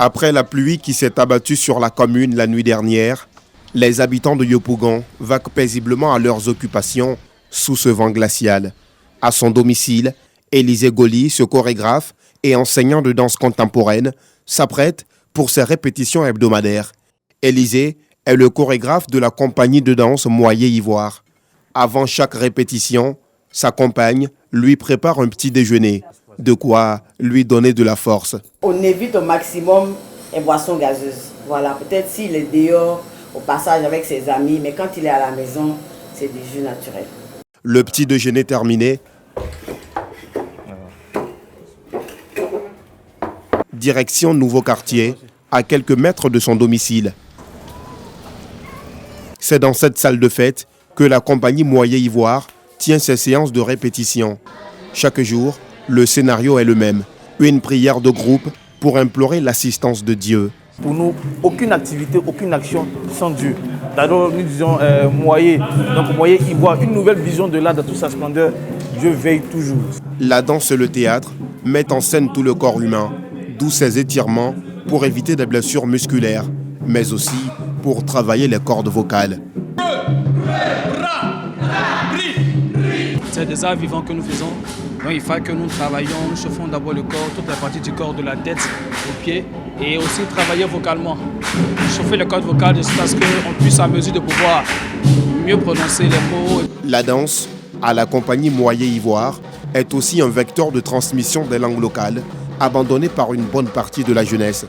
Après la pluie qui s'est abattue sur la commune la nuit dernière, les habitants de Yopougon vaquent paisiblement à leurs occupations sous ce vent glacial. À son domicile, Élisée Goli, ce chorégraphe et enseignant de danse contemporaine, s'apprête pour ses répétitions hebdomadaires. Élisée est le chorégraphe de la compagnie de danse Moyer-Ivoire. Avant chaque répétition, sa compagne lui prépare un petit déjeuner, de quoi lui donner de la force. On évite au maximum les boissons gazeuses. Voilà, peut-être s'il est dehors, au passage avec ses amis, mais quand il est à la maison, c'est du jus naturel. Le petit déjeuner terminé, direction Nouveau Quartier, à quelques mètres de son domicile. C'est dans cette salle de fête que la compagnie Moyer-Ivoire tient ses séances de répétition. Chaque jour, le scénario est le même. Une prière de groupe pour implorer l'assistance de Dieu. Pour nous, aucune activité, aucune action sans Dieu. D'abord, nous disons Moyer. Donc Moyer-Ivoire, une nouvelle vision de l'art dans toute sa splendeur. Dieu veille toujours. La danse et le théâtre mettent en scène tout le corps humain, d'où ces étirements pour éviter des blessures musculaires, mais aussi pour travailler les cordes vocales. C'est des arts vivants que nous faisons. Donc il faut que nous travaillions, nous chauffons d'abord le corps, toutes les parties du corps, de la tête aux pieds, et aussi travailler vocalement. Chauffer les cordes vocales jusqu'à ce qu'on puisse à mesure de pouvoir mieux prononcer les mots. La danse, à la compagnie Moyer-Ivoire, est aussi un vecteur de transmission des langues locales, abandonné par une bonne partie de la jeunesse.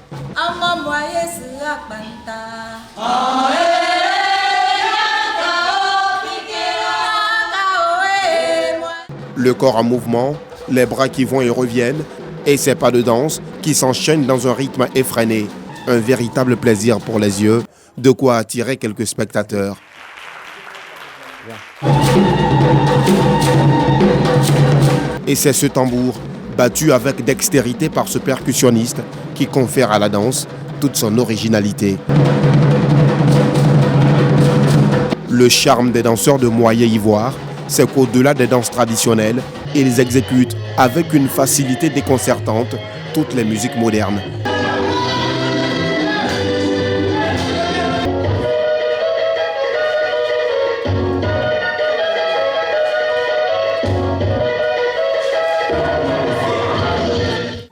Le corps en mouvement, les bras qui vont et reviennent, et ces pas de danse qui s'enchaînent dans un rythme effréné. Un véritable plaisir pour les yeux, de quoi attirer quelques spectateurs. Et c'est ce tambour, battu avec dextérité par ce percussionniste, qui confère à la danse toute son originalité. Le charme des danseurs de Moyer-Ivoire, c'est qu'au-delà des danses traditionnelles, ils exécutent avec une facilité déconcertante toutes les musiques modernes.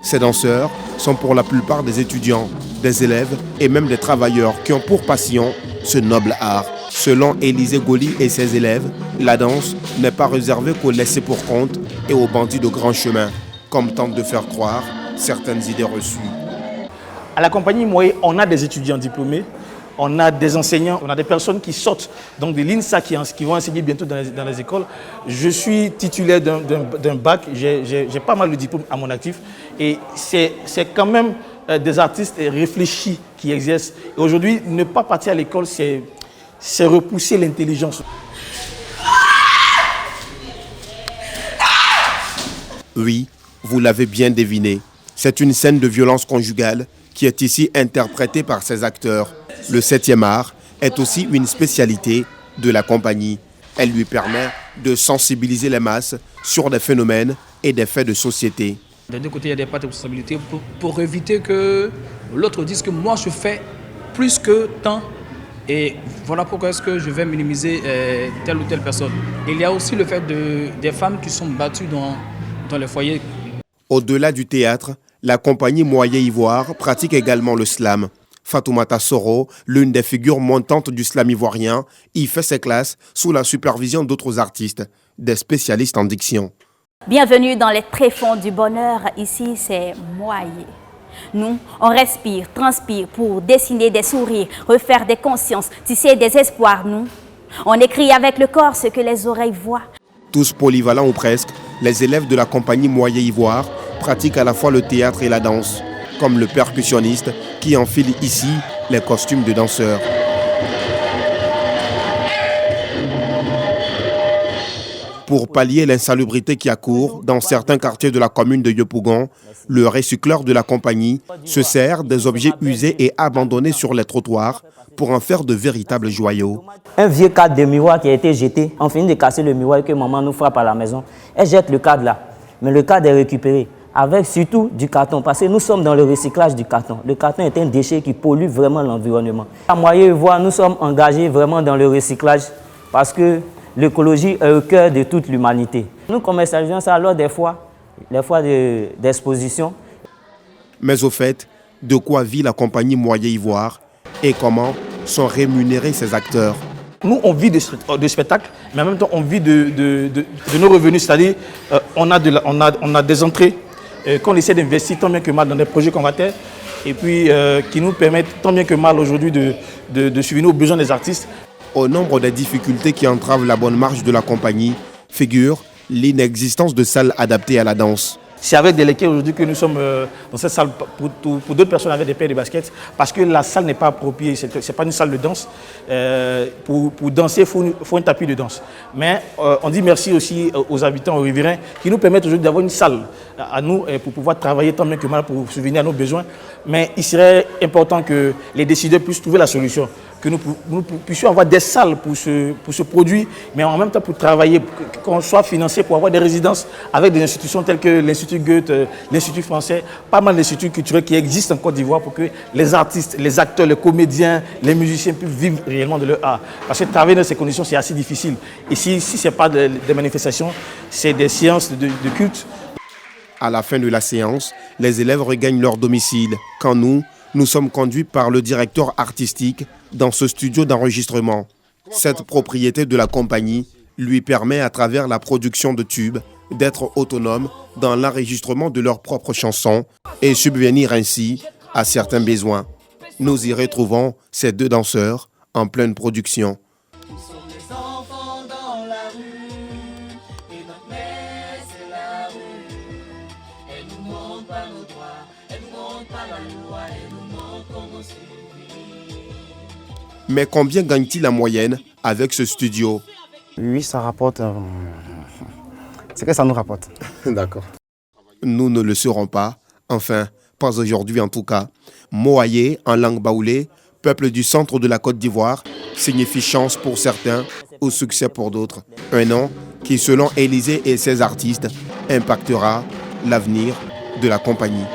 Ces danseurs sont pour la plupart des étudiants, des élèves et même des travailleurs qui ont pour passion ce noble art. Selon Élisée Goli et ses élèves, la danse n'est pas réservée qu'aux laissés pour compte et aux bandits de grand chemin, comme tentent de faire croire certaines idées reçues. À la compagnie Moyer, on a des étudiants diplômés, on a des enseignants, on a des personnes qui sortent donc de l'INSA qui vont enseigner bientôt dans les écoles. Je suis titulaire d'un bac, j'ai pas mal de diplômes à mon actif et c'est quand même des artistes réfléchis qui exercent. Et aujourd'hui, ne pas partir à l'école, c'est repousser l'intelligence. Oui, vous l'avez bien deviné. C'est une scène de violence conjugale qui est ici interprétée par ses acteurs. Le 7e art est aussi une spécialité de la compagnie. Elle lui permet de sensibiliser les masses sur des phénomènes et des faits de société. D'un côté, il y a des parts de responsabilité pour éviter que l'autre dise que moi je fais plus que tant. Et voilà pourquoi est-ce que je vais minimiser telle ou telle personne. Il y a aussi le fait des femmes qui sont battues dans les foyers. Au-delà du théâtre, la compagnie Moyer-Ivoire pratique également le slam. Fatoumata Soro, l'une des figures montantes du slam ivoirien, y fait ses classes sous la supervision d'autres artistes, des spécialistes en diction. Bienvenue dans les tréfonds du bonheur. Ici, c'est Moyer. Nous, on respire, transpire pour dessiner des sourires, refaire des consciences, tisser des espoirs. Nous, on écrit avec le corps ce que les oreilles voient. Tous polyvalents ou presque, les élèves de la compagnie Moyer-Ivoire pratiquent à la fois le théâtre et la danse, comme le percussionniste qui enfile ici les costumes de danseurs. Pour pallier l'insalubrité qui accourt dans certains quartiers de la commune de Yopougon, le recycleur de la compagnie se sert des objets usés et abandonnés sur les trottoirs pour en faire de véritables joyaux. Un vieux cadre de miroir qui a été jeté, on finit de casser le miroir que maman nous frappe à la maison. Elle jette le cadre là, mais le cadre est récupéré. avec surtout du carton, parce que nous sommes dans le recyclage du carton. Le carton est un déchet qui pollue vraiment l'environnement. À Moyer-Ivoire, nous sommes engagés vraiment dans le recyclage parce que l'écologie est au cœur de toute l'humanité. Nous commercialisons ça lors des foires d'exposition. Mais au fait, de quoi vit la compagnie Moyer-Ivoire et comment sont rémunérés ses acteurs? Nous, on vit de spectacles, mais en même temps, on vit de nos revenus. C'est-à-dire, on a des entrées qu'on essaie d'investir tant bien que mal dans des projets qu'on va faire et puis qui nous permettent tant bien que mal aujourd'hui de subvenir aux besoins des artistes. Au nombre des difficultés qui entravent la bonne marche de la compagnie figure l'inexistence de salles adaptées à la danse. C'est avec des léquets aujourd'hui que nous sommes dans cette salle pour d'autres personnes avec des paires de baskets parce que la salle n'est pas appropriée, ce n'est pas une salle de danse. Pour danser, il faut un tapis de danse. Mais on dit merci aussi aux habitants, aux riverains qui nous permettent aujourd'hui d'avoir une salle à nous pour pouvoir travailler tant bien que mal pour subvenir à nos besoins. Mais il serait important que les décideurs puissent trouver la solution, que nous puissions avoir des salles pour ce produit, mais en même temps pour travailler, qu'on soit financé pour avoir des résidences avec des institutions telles que l'Institut Goethe, l'Institut français, pas mal d'instituts culturels qui existent en Côte d'Ivoire pour que les artistes, les acteurs, les comédiens, les musiciens puissent vivre réellement de leur art. Parce que travailler dans ces conditions, c'est assez difficile. Et si ce n'est pas des manifestations, c'est des séances de culte. À la fin de la séance, les élèves regagnent leur domicile, quand nous sommes conduits par le directeur artistique dans ce studio d'enregistrement. Cette propriété de la compagnie lui permet, à travers la production de tubes, d'être autonome dans l'enregistrement de leurs propres chansons et subvenir ainsi à certains besoins. Nous y retrouvons ces deux danseurs en pleine production. Mais combien gagne-t-il en moyenne avec ce studio? Oui, ça rapporte. C'est que ça nous rapporte. D'accord. Nous ne le saurons pas. Enfin, pas aujourd'hui en tout cas. Moaye, en langue baoulé, peuple du centre de la Côte d'Ivoire, signifie chance pour certains ou succès pour d'autres. Un nom qui, selon Élysée et ses artistes, impactera l'avenir de la compagnie.